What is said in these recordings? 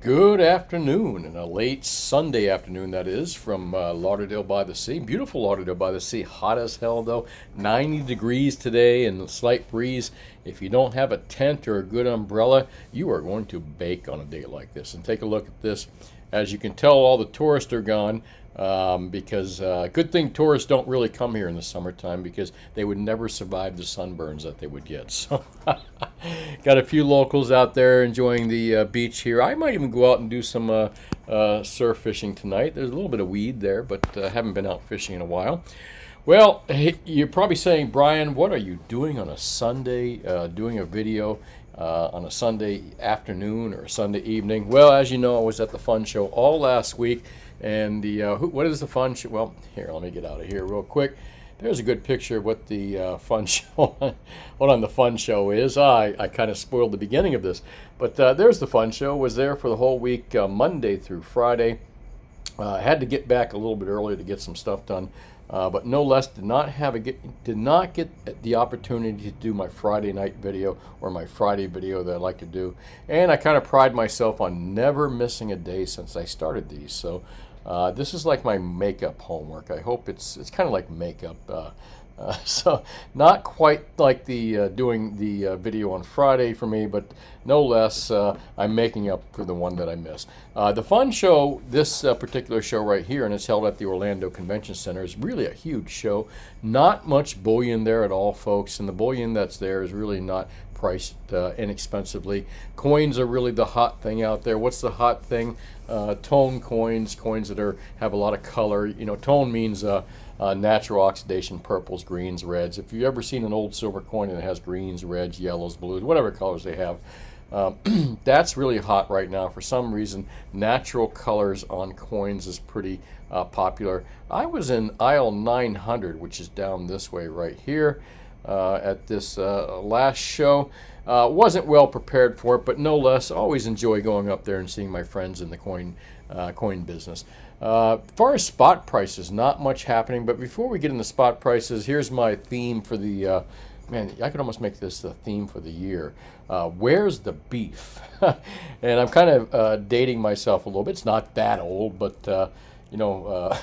Good afternoon, and a late Sunday afternoon that is, from Lauderdale by the Sea. Beautiful Lauderdale by the Sea. Hot as hell though. 90 degrees today and a slight breeze. If you don't have a tent or a good umbrella, you are going to bake on a day like this. And take a look at this. As you can tell, all the tourists are gone. Because good thing tourists don't really come here in the summertime because they would never survive the sunburns that they would get. So got a few locals out there enjoying the beach here. I might even go out and do some surf fishing tonight. There's a little bit of weed there, but haven't been out fishing in a while. Well, hey, you're probably saying, Brian, what are you doing on a Sunday, doing a video on a Sunday afternoon or a Sunday evening? Well, as you know, I was at the fun show all last week. And the what is the fun show? Well, here, let me get out of here real quick. There's a good picture of what the fun show, what on the fun show is. I kind of spoiled the beginning of this, but there's the fun show. Was there for the whole week, Monday through Friday. Had to get back a little bit earlier to get some stuff done, but no less did not get the opportunity to do my Friday night video or my Friday video that I like to do. And I kind of pride myself on never missing a day since I started these. So this is like my makeup homework. I hope it's kind of like makeup. So not quite like the doing the video on Friday for me, but no less I'm making up for the one that I missed. The fun show, this particular show right here, and it's held at the Orlando Convention Center, is really a huge show. Not much bullion there at all, folks, and the bullion that's there is really not priced inexpensively. Coins are really the hot thing out there. What's the hot thing? Tone coins, coins that have a lot of color. You know, tone means natural oxidation, purples, greens, reds. If you've ever seen an old silver coin and it has greens, reds, yellows, blues, whatever colors they have, that's really hot right now. For some reason, natural colors on coins is pretty popular. I was in aisle 900, which is down this way right here, at this last show. Wasn't well prepared for it, but no less, always enjoy going up there and seeing my friends in the coin business. As far as spot prices, not much happening. But before we get into spot prices, here's my theme for the man. I could almost make this the theme for the year. Where's the beef? And I'm kind of dating myself a little bit. It's not that old, but you know,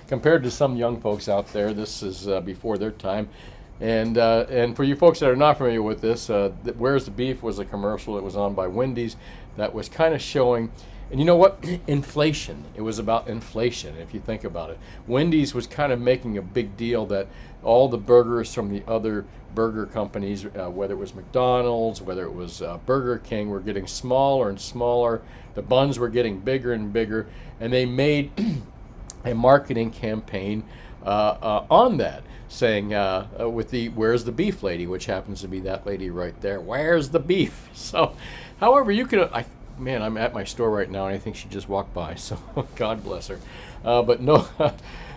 compared to some young folks out there, this is before their time. And for you folks that are not familiar with this, Where's the Beef was a commercial that was on by Wendy's that was kind of showing, and you know what? Inflation. It was about inflation, if you think about it. Wendy's was kind of making a big deal that all the burgers from the other burger companies, whether it was McDonald's, whether it was Burger King, were getting smaller and smaller. The buns were getting bigger and bigger, and they made a marketing campaign on that, saying with the "Where's the beef" lady, which happens to be that lady right there. Where's the beef? So, however, you can. Man, I'm at my store right now, and I think she just walked by. So, God bless her. But no,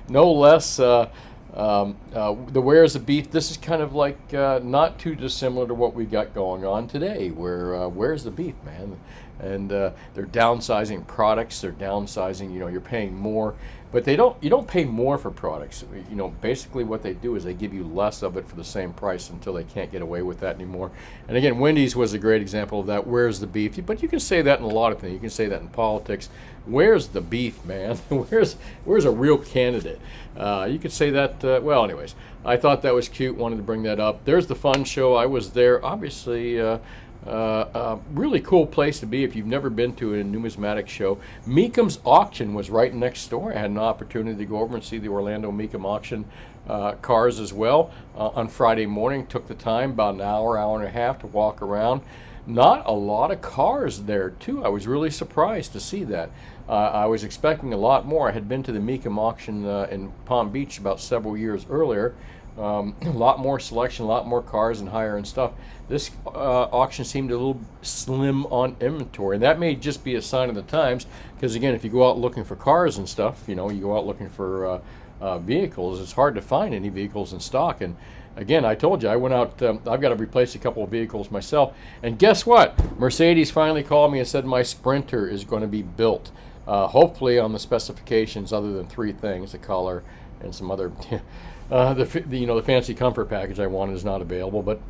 no less. The Where's the Beef? This is kind of like not too dissimilar to what we got going on today. Where Where's the Beef, man? And they're downsizing products. They're downsizing. You know, you're paying more, but you don't pay more for products. You know, basically what they do is they give you less of it for the same price until they can't get away with that anymore. And again, Wendy's was a great example of that. Where's the beef? But you can say that in a lot of things. You can say that in politics. Where's the beef, man? Where's a real candidate? You could say that. Well, anyways, I thought that was cute. Wanted to bring that up. There's the fun show. I was there. Obviously. Really cool place to be if you've never been to a numismatic show. Meekham's auction was right next door. I had an opportunity to go over and see the Orlando Meekham auction cars as well on Friday morning. Took the time, about an hour and a half, to walk around. Not a lot of cars there, too. I was really surprised to see that. I was expecting a lot more. I had been to the Meekham auction in Palm Beach about several years earlier. A lot more selection, a lot more cars and higher and stuff. This auction seemed a little slim on inventory, and that may just be a sign of the times, because again, if you go out looking for cars and stuff, you know, you go out looking for vehicles, it's hard to find any vehicles in stock. And again, I told you, I went out, I've got to replace a couple of vehicles myself, and guess what? Mercedes finally called me and said my Sprinter is going to be built, hopefully on the specifications other than three things: the color and some other the fancy comfort package I wanted is not available, but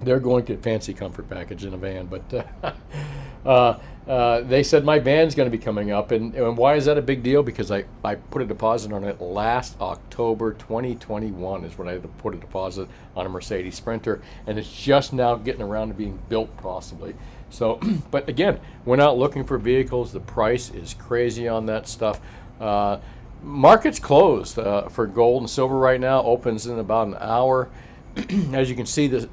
they're going to fancy comfort package in a van. But they said my van's going to be coming up, and why is that a big deal? Because I put a deposit on it last October 2021 is when I had to put a deposit on a Mercedes Sprinter, and it's just now getting around to being built possibly. So, but again, went out looking for vehicles. The price is crazy on that stuff. Market's closed for gold and silver right now. Opens in about an hour. As you can see, this.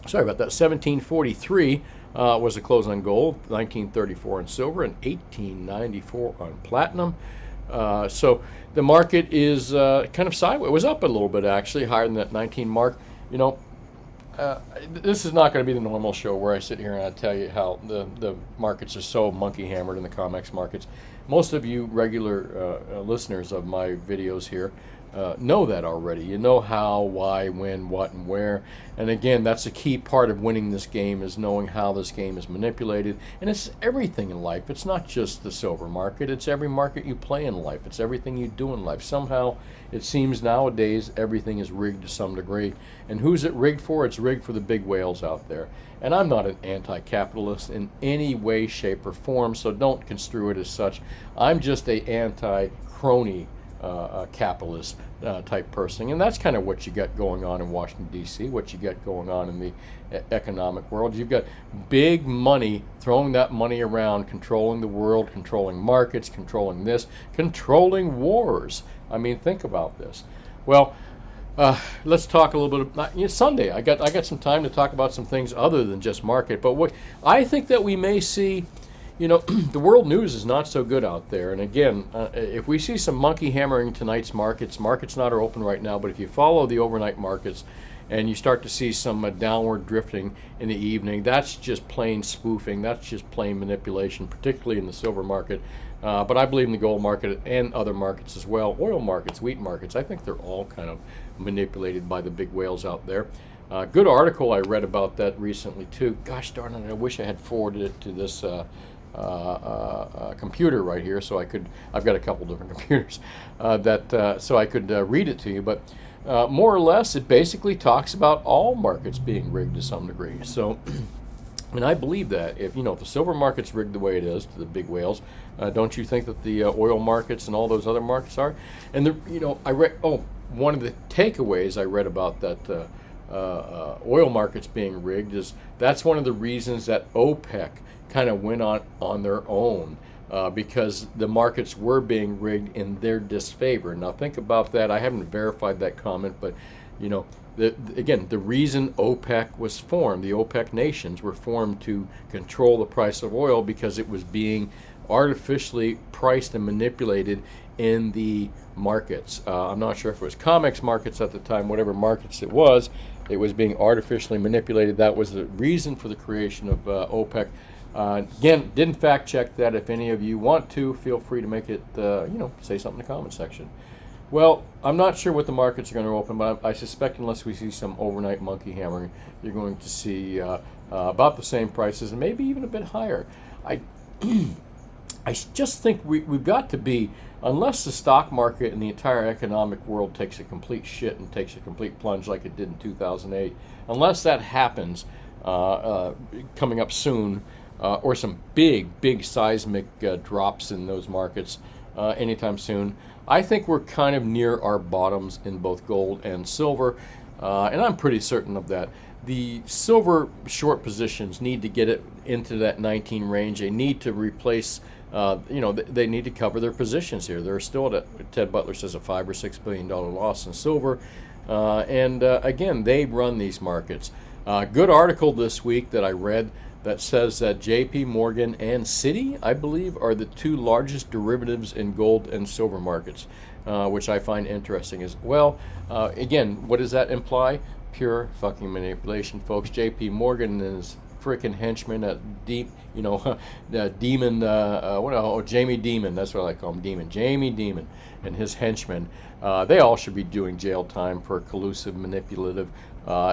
Sorry about that. 1743 was the close on gold, 1934 on silver, and 1894 on platinum. So the market is kind of sideways. It was up a little bit actually, higher than that 19 mark. You know, this is not going to be the normal show where I sit here and I tell you how the markets are so monkey hammered in the COMEX markets. Most of you regular listeners of my videos here know that already. You know how, why, when, what, and where. And again, that's a key part of winning this game, is knowing how this game is manipulated. And it's everything in life. It's not just the silver market. It's every market you play in life. It's everything you do in life. Somehow, it seems nowadays everything is rigged to some degree. And who's it rigged for? It's rigged for the big whales out there. And I'm not an anti-capitalist in any way, shape, or form, so don't construe it as such. I'm just a anti-crony capitalist type person, and that's kind of what you got going on in Washington D.C., what you got going on in the economic world. You've got big money throwing that money around, controlling the world, controlling markets, controlling this, controlling wars. I mean, think about this. Well, let's talk a little bit about Sunday. I got some time to talk about some things other than just market, but what I think that we may see. You know, the world news is not so good out there. And again, if we see some monkey hammering tonight's markets not are open right now, but if you follow the overnight markets and you start to see some downward drifting in the evening, that's just plain spoofing. That's just plain manipulation, particularly in the silver market. But I believe in the gold market and other markets as well. Oil markets, wheat markets, I think they're all kind of manipulated by the big whales out there. Good article I read about that recently too. Gosh darn it, I wish I had forwarded it to this computer right here, so I've got a couple different computers so I could read it to you. But more or less, it basically talks about all markets being rigged to some degree. So, and I believe that if the silver market's rigged the way it is to the big whales, don't you think that the oil markets and all those other markets are? And I read one of the takeaways I read about that oil markets being rigged is that's one of the reasons that OPEC kind of went on their own, because the markets were being rigged in their disfavor. Now think about that. I haven't verified that comment, but again, the reason OPEC was formed, the OPEC nations were formed to control the price of oil because it was being artificially priced and manipulated in the markets. I'm not sure if it was COMEX markets at the time, whatever markets it was being artificially manipulated. That was the reason for the creation of OPEC. Again, didn't fact check that. If any of you want to, feel free to make it, say something in the comment section. Well, I'm not sure what the markets are going to open, but I suspect unless we see some overnight monkey hammering, you're going to see about the same prices and maybe even a bit higher. I just think we've got to be, unless the stock market and the entire economic world takes a complete shit and takes a complete plunge like it did in 2008, unless that happens coming up soon, or some big seismic drops in those markets anytime soon, I think we're kind of near our bottoms in both gold and silver, and I'm pretty certain of that. The silver short positions need to get it into that 19 range. They need to replace, they need to cover their positions here. They're still at, Ted Butler says, a $5 or $6 billion loss in silver, and again, they run these markets. Good article this week that I read that says that JP Morgan and Citi, I believe, are the two largest derivatives in gold and silver markets, which I find interesting as well. Again, what does that imply? Pure fucking manipulation, folks. JP Morgan and his frickin' henchman at Jamie Demon, that's what I call him, Demon. Jamie Demon and his henchmen, they all should be doing jail time for collusive, manipulative,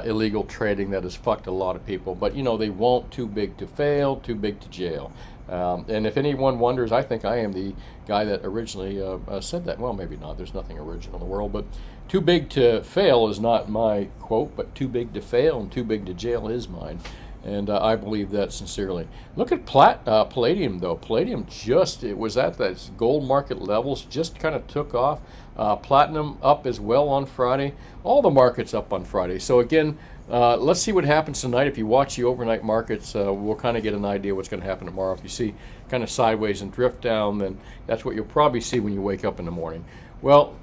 illegal trading that has fucked a lot of people. But they won't. Too big to fail, too big to jail. And if anyone wonders, I think I am the guy that originally said that. Well, maybe not. There's nothing original in the world. But too big to fail is not my quote, but too big to fail and too big to jail is mine. And I believe that sincerely. Look at palladium, though. Palladium it was at that gold market levels, just kind of took off. Platinum up as well on Friday. All the markets up on Friday. So again, let's see what happens tonight. If you watch the overnight markets, we'll kind of get an idea what's going to happen tomorrow. If you see kind of sideways and drift down, then that's what you'll probably see when you wake up in the morning. Well,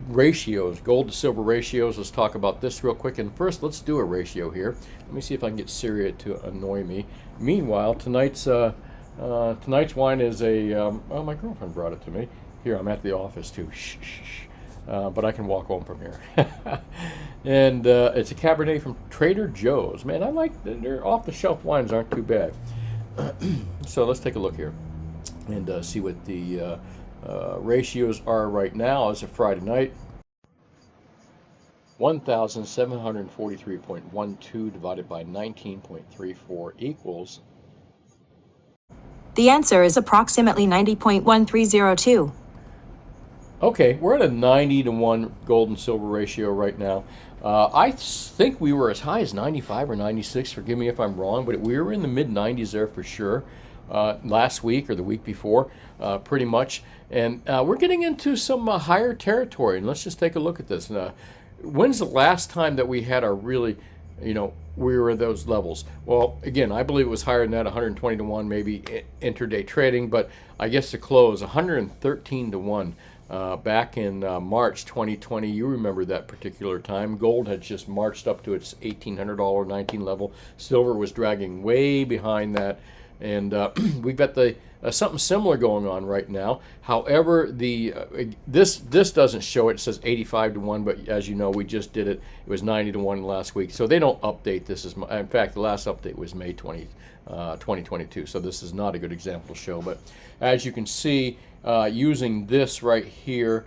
ratios, gold to silver ratios. Let's talk about this real quick. And first, let's do a ratio here. Let me see if I can get Syria to annoy me. Meanwhile, tonight's wine is a. Oh, my girlfriend brought it to me. Here, I'm at the office too. Shh, shh, shh. But I can walk home from here. And it's a Cabernet from Trader Joe's. Man, I like their off-the-shelf wines aren't too bad. So let's take a look here and see what the ratios are right now as of Friday night. 1,743.12 divided by 19.34 equals. The answer is approximately 90.1302. Okay, we're at a 90-to-1 gold and silver ratio right now. I think we were as high as 95 or 96, forgive me if I'm wrong, but we were in the mid-90s there for sure last week or the week before, pretty much. And we're getting into some higher territory, and let's just take a look at this. When's the last time that we had our really, we were at those levels? Well, again, I believe it was higher than that, 120-to-1, maybe intraday trading, but I guess the close, 113-to-1. Back in March 2020, you remember that particular time. Gold had just marched up to its $1,800 19 level. Silver was dragging way behind that, and we've got the something similar going on right now. However, this doesn't show it. It says 85-to-1, but as you know, we just did it. It was 90-to-1 last week, so they don't update this as much. In fact, the last update was May 2022, so this is not a good example to show. But as you can see, using this right here,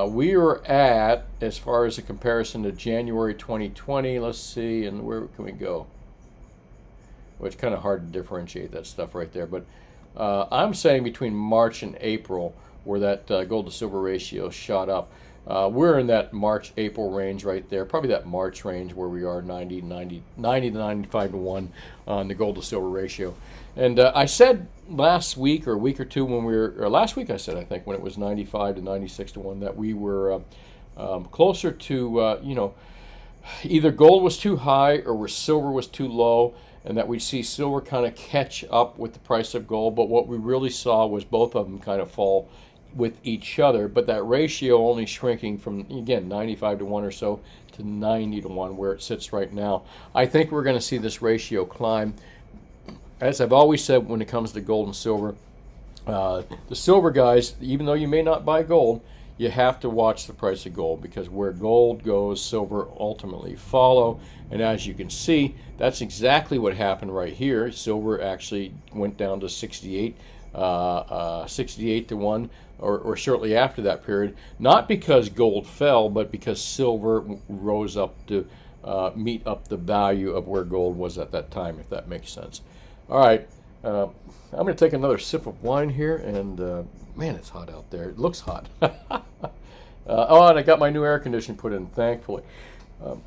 we are at, as far as a comparison to January 2020, let's see, and where can we go? Well, it's kind of hard to differentiate that stuff right there, but I'm saying between March and April, where that gold to silver ratio shot up. We're in that March-April range right there, probably that March range where we are 90 to 95-to-1 on the gold to silver ratio. And I said last week or a week or two when we were, or last week I said, I think, when it was 95 to 96-to-1, that we were closer to, either gold was too high or where silver was too low, and that we'd see silver kind of catch up with the price of gold. But what we really saw was both of them kind of fall with each other, but that ratio only shrinking from, again, 95-to-1 or so to 90-to-1 where it sits right now. I think we're going to see this ratio climb. As I've always said when it comes to gold and silver, the silver guys, even though you may not buy gold, you have to watch the price of gold, because where gold goes, silver ultimately follow. And as you can see, that's exactly what happened right here. Silver actually went down to 68-to-1, or shortly after that period, not because gold fell, but because silver rose up to meet up the value of where gold was at that time, if that makes sense. All right, I'm going to take another sip of wine here, and man, it's hot out there. It looks hot. Oh, and I got my new air conditioning put in, thankfully.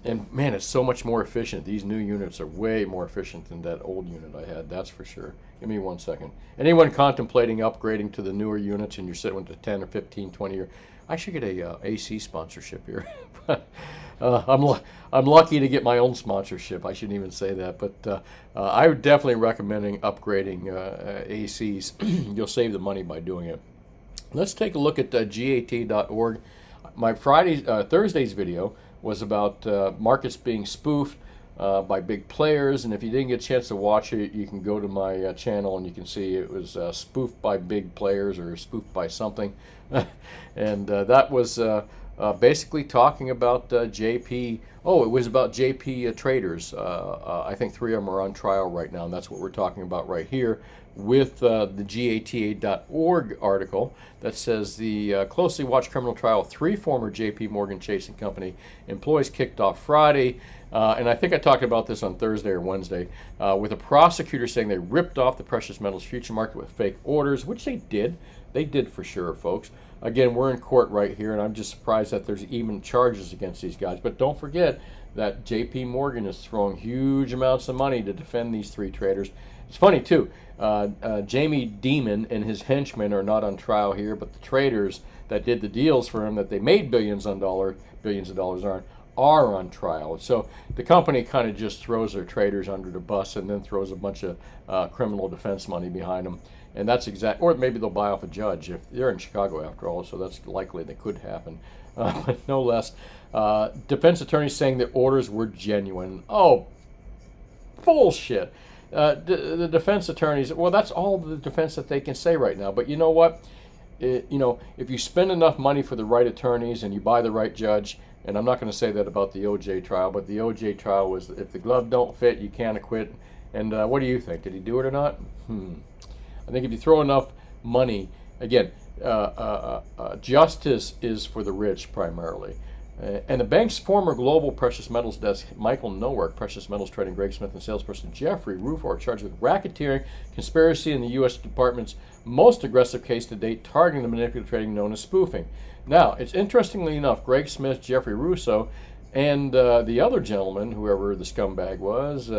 And man, it's so much more efficient. These new units are way more efficient than that old unit I had, that's for sure. Give me 1 second. Anyone contemplating upgrading to the newer units and you're sitting with the 10 or 15, 20 year, I should get a AC sponsorship here. I'm lucky to get my own sponsorship. I shouldn't even say that, but I would definitely recommend upgrading ACs. You'll save the money by doing it. Let's take a look at Gtaorg. My Thursday's video was about markets being spoofed by big players, and if you didn't get a chance to watch it, you can go to my channel and you can see it was spoofed by big players or spoofed by something. And that was basically talking about JP. Oh, it was about JP traders. I think 3 of them are on trial right now, and that's what we're talking about right here with the Gtaorg article that says the closely watched criminal trial of 3 former JP Morgan Chase & Company employees kicked off Friday. And I think I talked about this on Thursday or Wednesday, with a prosecutor saying they ripped off the precious metals future market with fake orders, which they did. They did for sure, folks. Again, we're in court right here, and I'm just surprised that there's even charges against these guys. But don't forget, that J.P. Morgan is throwing huge amounts of money to defend these three traders. It's funny too. Jamie Dimon and his henchmen are not on trial here, but the traders that did the deals for him, that they made billions of dollars are on trial. So the company kind of just throws their traders under the bus and then throws a bunch of criminal defense money behind them. And that's or maybe they'll buy off a judge if they're in Chicago after all. So that's likely that could happen, but no less. Defense attorneys saying that orders were genuine. Oh, bullshit. The defense attorneys, well, that's all the defense that they can say right now. But you know what? If you spend enough money for the right attorneys and you buy the right judge, and I'm not going to say that about the OJ trial, but the OJ trial was, if the glove don't fit, you can't acquit. And what do you think? Did he do it or not? I think if you throw enough money, again, justice is for the rich primarily. And the bank's former global precious metals desk, Michael Nowak, precious metals trading Greg Smith, and salesperson Jeffrey Rufo are charged with racketeering, conspiracy in the U.S. Department's most aggressive case to date, targeting the manipulative trading known as spoofing. Now, it's interestingly enough, Greg Smith, Jeffrey Russo, and the other gentleman, whoever the scumbag was,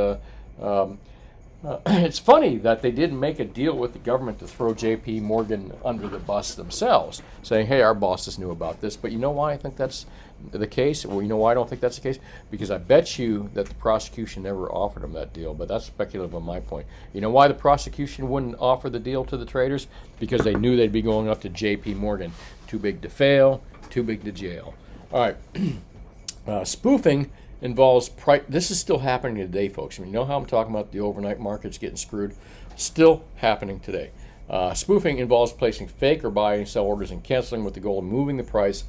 it's funny that they didn't make a deal with the government to throw J.P. Morgan under the bus themselves, saying, hey, our bosses knew about this. But you know why I think that's the case? Well, you know why I don't think that's the case? Because I bet you that the prosecution never offered them that deal, but that's speculative on my point. You know why the prosecution wouldn't offer the deal to the traders? Because they knew they'd be going up to J.P. Morgan. Too big to fail, too big to jail. All right. Spoofing involves this is still happening today, folks. I mean, you know how I'm talking about the overnight markets getting screwed? Still happening today. Spoofing involves placing fake or buy and sell orders and canceling with the goal of moving the price.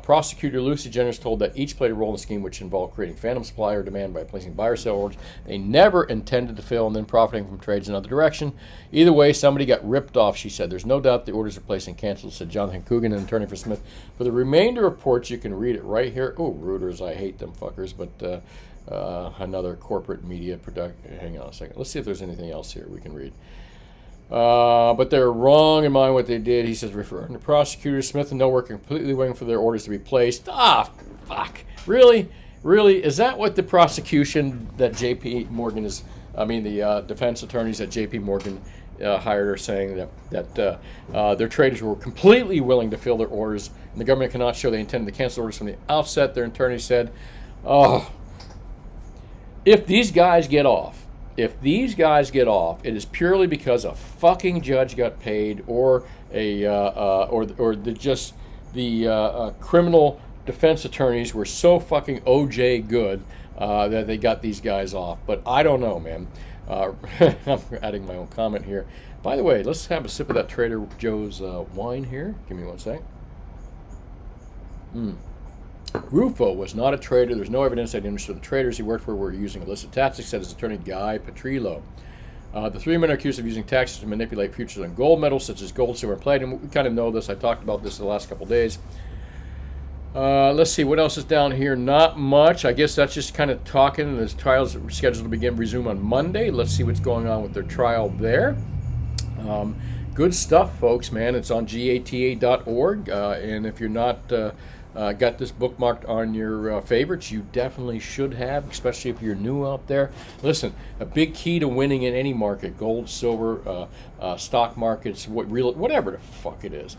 Prosecutor Lucy Jenners told that each played a role in the scheme, which involved creating phantom supply or demand by placing buy or sell orders they never intended to fill and then profiting from trades in another direction. Either way, somebody got ripped off, she said. There's no doubt the orders are placed and canceled, said Jonathan Coogan, an attorney for Smith. For the remainder of reports, you can read it right here. Oh, Reuters, I hate them fuckers, but another corporate media product. Hang on a second. Let's see if there's anything else here we can read. But they're wrong in mind what they did. He says, referring to prosecutors, Smith and Nowak are completely waiting for their orders to be placed. Ah, fuck. Really? Really? Is that what the prosecution that J.P. Morgan is, the defense attorneys at J.P. Morgan hired are saying that their traders were completely willing to fill their orders, and the government cannot show they intended to cancel orders from the outset, their attorney said. Oh, if these guys get off, it is purely because a fucking judge got paid, or the criminal defense attorneys were so fucking OJ good that they got these guys off. But I don't know, man. I'm adding my own comment here. By the way, let's have a sip of that Trader Joe's wine here. Give me one sec. Rufo was not a trader. There's no evidence that he understood the traders he worked for were using illicit tactics, said his attorney Guy Petrillo. The three men are accused of using tactics to manipulate futures on gold metals, such as gold, silver, and platinum. We kind of know this. I talked about this in the last couple of days. Let's see, what else is down here? Not much. I guess that's just kind of talking. And this trial is scheduled to resume on Monday. Let's see what's going on with their trial there. Good stuff, folks, man. It's on Gta.org. And if you're not got this bookmarked on your favorites, you definitely should have, especially if you're new out there. Listen, a big key to winning in any market, gold, silver, stock markets, whatever the fuck it is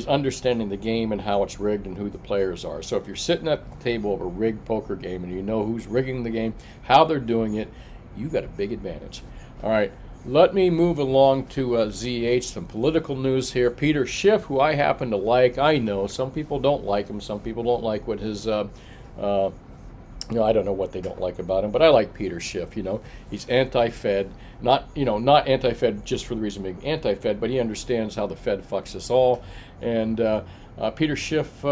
understanding the game and how it's rigged and who the players are. So if you're sitting at the table of a rigged poker game and you know who's rigging the game, how they're doing it, you got a big advantage. All right. Let me move along to ZH, some political news here. Peter Schiff, who I happen to like. I know some people don't like him. Some people don't like what his, I don't know what they don't like about him, but I like Peter Schiff. He's anti-Fed, not anti-Fed just for the reason of being anti-Fed, but he understands how the Fed fucks us all. And Peter Schiff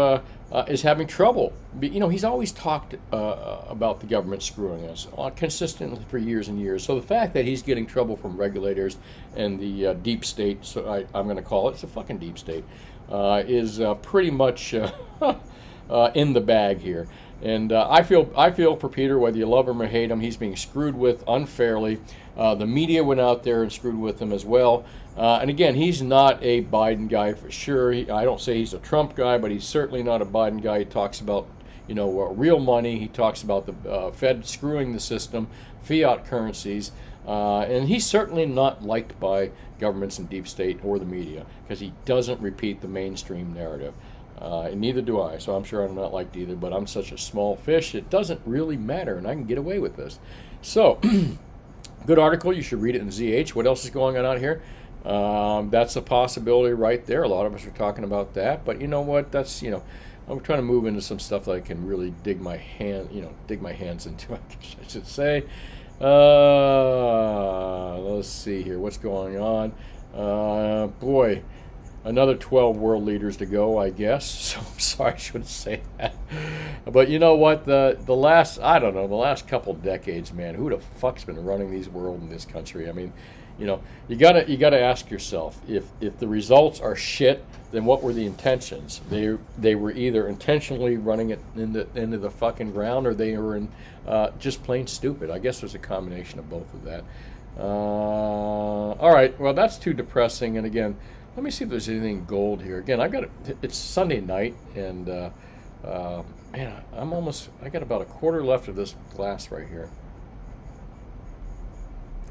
is having trouble. He's always talked about the government screwing us consistently for years and years. So the fact that he's getting trouble from regulators and the deep state, so I'm going to call it, it's a fucking deep state, is pretty much in the bag here. And I feel for Peter, whether you love him or hate him, he's being screwed with unfairly. The media went out there and screwed with him as well. And again, he's not a Biden guy for sure. I don't say he's a Trump guy, but he's certainly not a Biden guy. He talks about, real money. He talks about the Fed screwing the system, fiat currencies, and he's certainly not liked by governments and deep state or the media because he doesn't repeat the mainstream narrative. And neither do I, so I'm sure I'm not liked either, but I'm such a small fish, it doesn't really matter, and I can get away with this. So, good article, you should read it in ZH. What else is going on out here? That's a possibility right there. A lot of us are talking about that, but you know what? I'm trying to move into some stuff that I can really dig my hands into, I guess I should say. Let's see here. What's going on? Boy, another 12 world leaders to go, I guess. So I'm sorry I shouldn't say that. But you know what? The last couple decades, man, who the fuck's been running these world in this country? I mean, you gotta ask yourself, if the results are shit, then what were the intentions? They were either intentionally running it into the fucking ground, or they were just plain stupid. I guess there's a combination of both of that. All right, well, that's too depressing. And again, let me see if there's anything gold here. Again, it's Sunday night, and man, I got about a quarter left of this glass right here.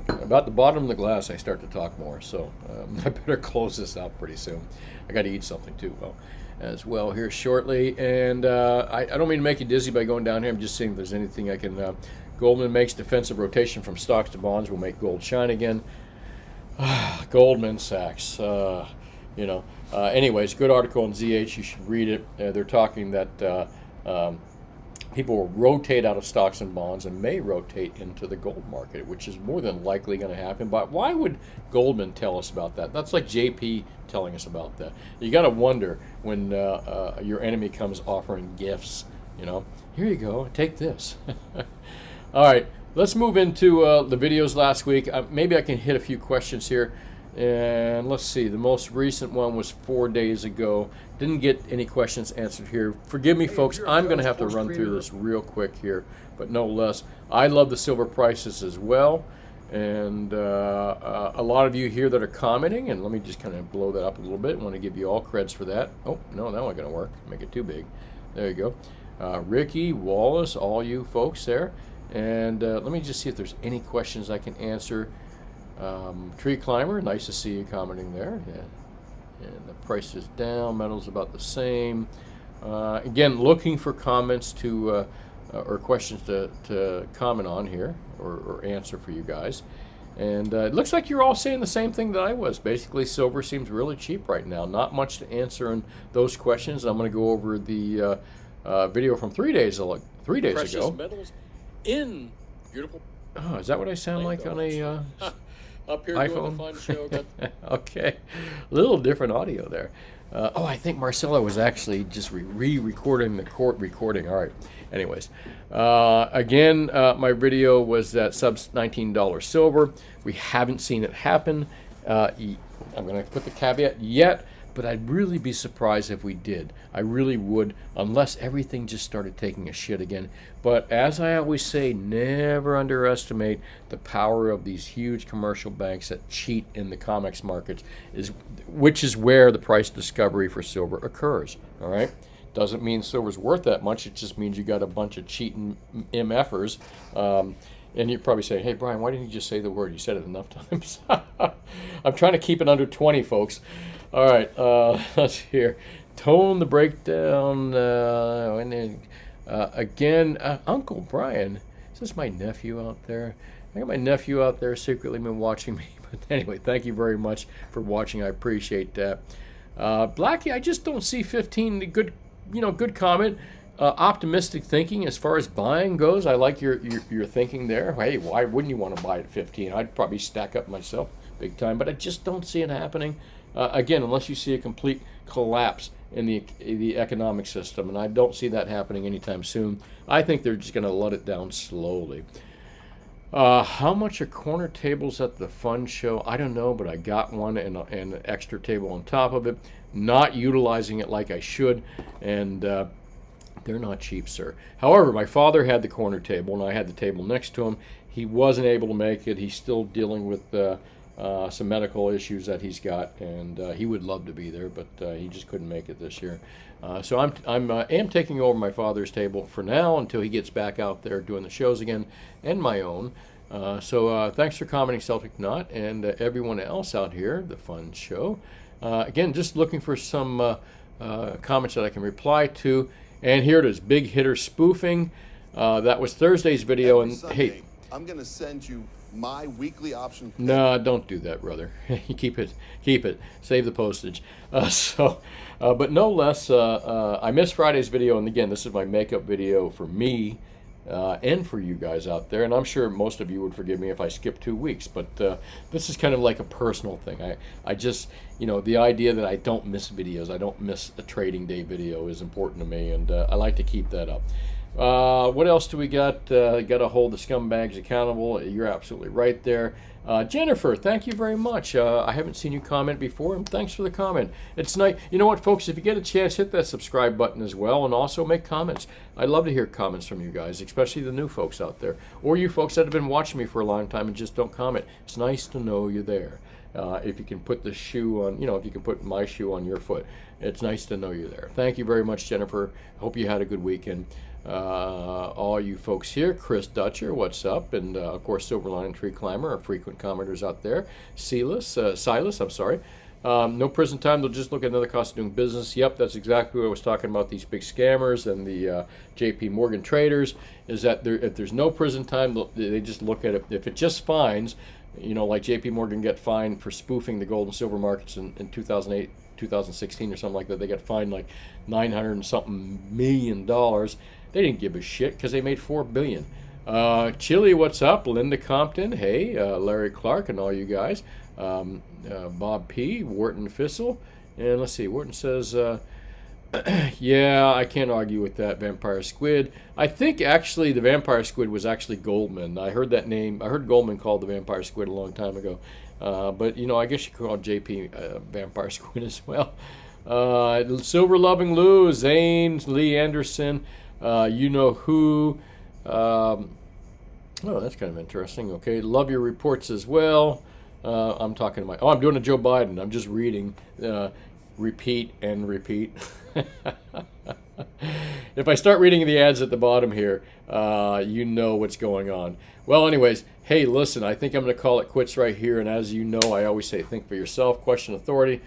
About the bottom of the glass, I start to talk more, so I better close this out pretty soon. I got to eat something too, as well here shortly. And I don't mean to make you dizzy by going down here. I'm just seeing if there's anything I can. Goldman makes defensive rotation from stocks to bonds will make gold shine again. Goldman Sachs, anyways, good article in ZH. You should read it. They're talking that people will rotate out of stocks and bonds and may rotate into the gold market, which is more than likely going to happen. But why would Goldman tell us about that? That's like JP telling us about that. You got to wonder when your enemy comes offering gifts. Here you go, take this. All right, let's move into the videos last week. Maybe I can hit a few questions here. And let's see, the most recent one was 4 days ago. Didn't get any questions answered here. Forgive me, folks. I'm going to have to run through this real quick here, but no less. I love the silver prices as well. And a lot of you here that are commenting, and let me just kind of blow that up a little bit. I want to give you all creds for that. Oh, no, that wasn't going to work. Make it too big. There you go. Ricky, Wallace, all you folks there. And let me just see if there's any questions I can answer. Tree Climber, nice to see you commenting there. Yeah. And the price is down, metal's about the same. Again, looking for comments or questions to comment on here or answer for you guys. And it looks like you're all saying the same thing that I was. Basically, silver seems really cheap right now. Not much to answer in those questions. I'm going to go over the video from 3 days ago. Precious metals in beautiful. Oh, is that what I sound like on a up here iPhone? doing the fun show. Okay, a little different audio there. I think Marcella was actually just re-recording the court recording. All right. Anyways, again, my video was that sub $19 silver. We haven't seen it happen. I'm going to put the caveat yet, but I'd really be surprised if we did. I really would, unless everything just started taking a shit again. But as I always say, never underestimate the power of these huge commercial banks that cheat in the COMEX markets, which is where the price discovery for silver occurs. All right? Doesn't mean silver's worth that much. It just means you got a bunch of cheating MFers. And you're probably saying, hey, Brian, why didn't you just say the word? You said it enough times. I'm trying to keep it under 20, folks. All right, let's hear. Tone the breakdown. Again, Uncle Brian. Is this my nephew out there? I got my nephew out there secretly been watching me. But anyway, thank you very much for watching. I appreciate that. Blackie, I just don't see 15. Good comment. Optimistic thinking as far as buying goes. I like your thinking there. Hey, why wouldn't you want to buy at 15? I'd probably stack up myself big time, but I just don't see it happening. Again, unless you see a complete collapse in the economic system, and I don't see that happening anytime soon. I think they're just going to let it down slowly. How much are corner tables at the fun show? I don't know, but I got one and an extra table on top of it. Not utilizing it like I should, and they're not cheap, sir. However, my father had the corner table, and I had the table next to him. He wasn't able to make it. He's still dealing with some medical issues that he's got, and he would love to be there, but he just couldn't make it this year. So am taking over my father's table for now until he gets back out there doing the shows again, and my own. So thanks for commenting, Celtic Knot, and everyone else out here, the fun show. Again, just looking for some comments that I can reply to. And here it is, big hitter spoofing. That was Thursday's video. Every And Sunday, hey, I'm going to send you my weekly option. no, don't do that, brother. Keep it. Save the postage. But no less, I missed Friday's video, and again, this is my makeup video for me and for you guys out there. And I'm sure most of you would forgive me if I skip 2 weeks, but this is kind of like a personal thing. I just, the idea that I don't miss videos, I don't miss a trading day video is important to me, and I like to keep that up. What else do we got? Got to hold the scumbags accountable. You're absolutely right there. Jennifer, thank you very much. I haven't seen you comment before, and thanks for the comment. It's nice. You know what, folks? If you get a chance, hit that subscribe button as well, and also make comments. I love to hear comments from you guys, especially the new folks out there, or you folks that have been watching me for a long time and just don't comment. It's nice to know you're there. If you can put the shoe on, if you can put my shoe on your foot, it's nice to know you're there. Thank you very much, Jennifer. Hope you had a good weekend. All you folks here, Chris Dutcher, what's up? And of course, Silver Lining Tree Climber, our frequent commenters out there. Silas, I'm sorry. No prison time, they'll just look at another cost of doing business. Yep, that's exactly what I was talking about, these big scammers and the JP Morgan traders, is that if there's no prison time, they just look at it. If it just fines, like JP Morgan got fined for spoofing the gold and silver markets in 2008, 2016 or something like that. They got fined like $900 and something million. They didn't give a shit because they made $4 billion. Chili, what's up? Linda Compton, hey, Larry Clark, and all you guys. Bob P, Wharton Fissel, and let's see. Wharton says, yeah, I can't argue with that. Vampire Squid. I think actually the Vampire Squid was actually Goldman. I heard that name. I heard Goldman called the Vampire Squid a long time ago. But I guess you could call JP Vampire Squid as well. Silver Loving Lou, Zane, Lee Anderson, you know who. Oh, that's kind of interesting. Okay, love your reports as well. I'm talking to I'm doing a Joe Biden. I'm just reading, repeat and repeat. If I start reading the ads at the bottom here, you know what's going on. Well, anyways, hey, listen, I think I'm going to call it quits right here. And as you know, I always say, think for yourself, question authority.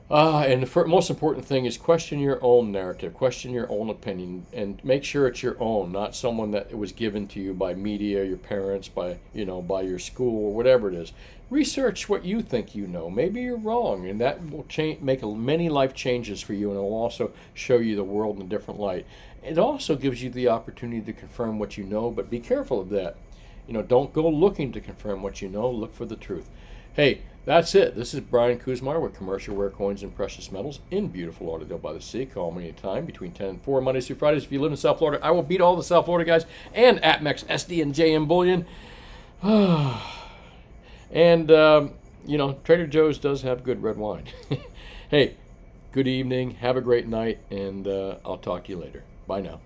And the most important thing is question your own narrative, question your own opinion, and make sure it's your own, not someone that was given to you by media, your parents, by by your school, or whatever it is. Research what you think you know. Maybe you're wrong, and that will make many life changes for you, and it will also show you the world in a different light. It also gives you the opportunity to confirm what you know, but be careful of that. Don't go looking to confirm what you know. Look for the truth. Hey, that's it. This is Brian Kuzmar with Commercial Rare Coins and Precious Metals in beautiful Lauderdale by the Sea. Call me anytime between 10 and 4 Mondays through Fridays. If you live in South Florida, I will beat all the South Florida guys and APMEX, SD, and JM Bullion. And, Trader Joe's does have good red wine. Hey, good evening. Have a great night, and I'll talk to you later. Bye now.